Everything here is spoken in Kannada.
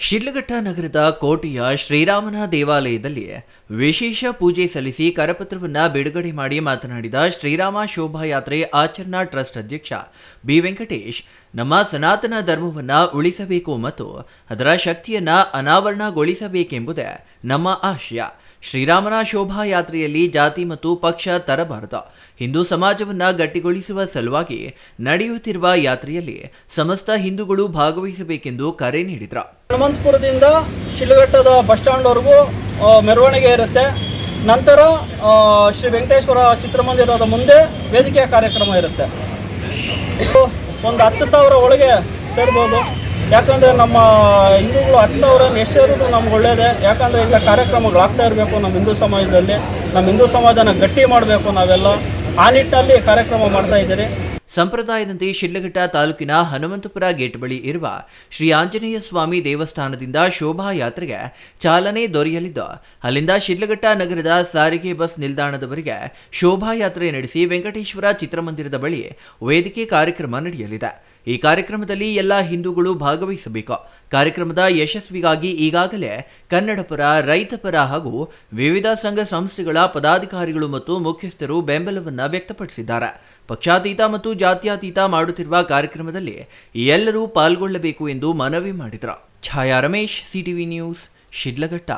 ಶಿಡ್ಲಘಟ್ಟ ನಗರದ ಕೋಟೆಯ ಶ್ರೀರಾಮನ ದೇವಾಲಯದಲ್ಲಿ ವಿಶೇಷ ಪೂಜೆ ಸಲ್ಲಿಸಿ ಕರಪತ್ರವನ್ನು ಬಿಡುಗಡೆ ಮಾಡಿ ಮಾತನಾಡಿದ ಶ್ರೀರಾಮ ಶೋಭಾಯಾತ್ರೆ ಆಚರಣಾ ಟ್ರಸ್ಟ್ ಅಧ್ಯಕ್ಷ ಬಿ ವೆಂಕಟೇಶ್, ನಮ್ಮ ಸನಾತನ ಧರ್ಮವನ್ನು ಉಳಿಸಬೇಕು ಮತ್ತು ಅದರ ಶಕ್ತಿಯನ್ನು ಅನಾವರಣಗೊಳಿಸಬೇಕೆಂಬುದೇ ನಮ್ಮ ಆಶಯ. ಶ್ರೀರಾಮನ ಶೋಭಾಯಾತ್ರೆಯಲ್ಲಿ ಜಾತಿ ಮತ್ತು ಪಕ್ಷ ತರಬಾರದು. ಹಿಂದೂ ಸಮಾಜವನ್ನು ಗಟ್ಟಿಗೊಳಿಸುವ ಸಲುವಾಗಿ ನಡೆಯುತ್ತಿರುವ ಯಾತ್ರೆಯಲ್ಲಿ ಸಮಸ್ತ ಹಿಂದೂಗಳು ಭಾಗವಹಿಸಬೇಕೆಂದು ಕರೆ ನೀಡಿದರು. ಹನುಮಂತಪುರದಿಂದ ಶಿಡ್ಲಘಟ್ಟದ ಬಸ್ ಸ್ಟ್ಯಾಂಡ್ವರೆಗೂ ಮೆರವಣಿಗೆ ಇರುತ್ತೆ. ನಂತರ ಶ್ರೀ ವೆಂಕಟೇಶ್ವರ ಚಿತ್ರಮಂದಿರದ ಮುಂದೆ ವೇದಿಕೆಯ ಕಾರ್ಯಕ್ರಮ ಇರುತ್ತೆ. ಒಂದು 10,000 ಒಳಗೆ ಸೇರ್ಬೋದು. ಯಾಕಂದರೆ ನಮ್ಮ ಹಿಂದೂಗಳು 10,000 ಎಷ್ಟು ಸೇರಿದ್ರು ನಮ್ಗೆ ಒಳ್ಳೆಯದೇ. ಯಾಕಂದರೆ ಇಂಥ ಕಾರ್ಯಕ್ರಮಗಳಾಗ್ತಾ ಇರಬೇಕು. ನಮ್ಮ ಹಿಂದೂ ಸಮಾಜದಲ್ಲಿ ನಮ್ಮ ಹಿಂದೂ ಸಮಾಜನ ಗಟ್ಟಿ ಮಾಡಬೇಕು. ನಾವೆಲ್ಲ ಆ ನಿಟ್ಟಿನಲ್ಲಿ ಕಾರ್ಯಕ್ರಮ ಮಾಡ್ತಾ ಇದ್ದೀರಿ. ಸಂಪ್ರದಾಯದಂತೆ ಶಿಡ್ಲಘಟ್ಟ ತಾಲೂಕಿನ ಹನುಮಂತಪುರ ಗೇಟ್ ಬಳಿ ಇರುವ ಶ್ರೀ ಆಂಜನೇಯ ಸ್ವಾಮಿ ದೇವಸ್ಥಾನದಿಂದ ಶೋಭಾಯಾತ್ರೆಗೆ ಚಾಲನೆ ದೊರೆಯಲಿದ್ದು, ಅಲ್ಲಿಂದ ಶಿಡ್ಲಘಟ್ಟ ನಗರದ ಸಾರಿಗೆ ಬಸ್ ನಿಲ್ದಾಣದವರೆಗೆ ಶೋಭಾಯಾತ್ರೆ ನಡೆಸಿ ವೆಂಕಟೇಶ್ವರ ಚಿತ್ರಮಂದಿರದ ಬಳಿ ವೇದಿಕೆ ಕಾರ್ಯಕ್ರಮ ನಡೆಯಲಿದೆ. ಈ ಕಾರ್ಯಕ್ರಮದಲ್ಲಿ ಎಲ್ಲ ಹಿಂದೂಗಳು ಭಾಗವಹಿಸಬೇಕು. ಕಾರ್ಯಕ್ರಮದ ಯಶಸ್ವಿಗಾಗಿ ಈಗಾಗಲೇ ಕನ್ನಡಪರ, ರೈತಪರ ಹಾಗೂ ವಿವಿಧ ಸಂಘ ಸಂಸ್ಥೆಗಳ ಪದಾಧಿಕಾರಿಗಳು ಮತ್ತು ಮುಖ್ಯಸ್ಥರು ಬೆಂಬಲವನ್ನು ವ್ಯಕ್ತಪಡಿಸಿದ್ದಾರೆ. ಪಕ್ಷಾತೀತ ಮತ್ತು ಜಾತ್ಯತೀತ ಮಾಡುತ್ತಿರುವ ಕಾರ್ಯಕ್ರಮದಲ್ಲಿ ಎಲ್ಲರೂ ಪಾಲ್ಗೊಳ್ಳಬೇಕು ಎಂದು ಮನವಿ ಮಾಡಿದರು. ಛಾಯಾ ರಮೇಶ್, ಸಿಟಿವಿ ನ್ಯೂಸ್, ಶಿಡ್ಲಘಟ್ಟ.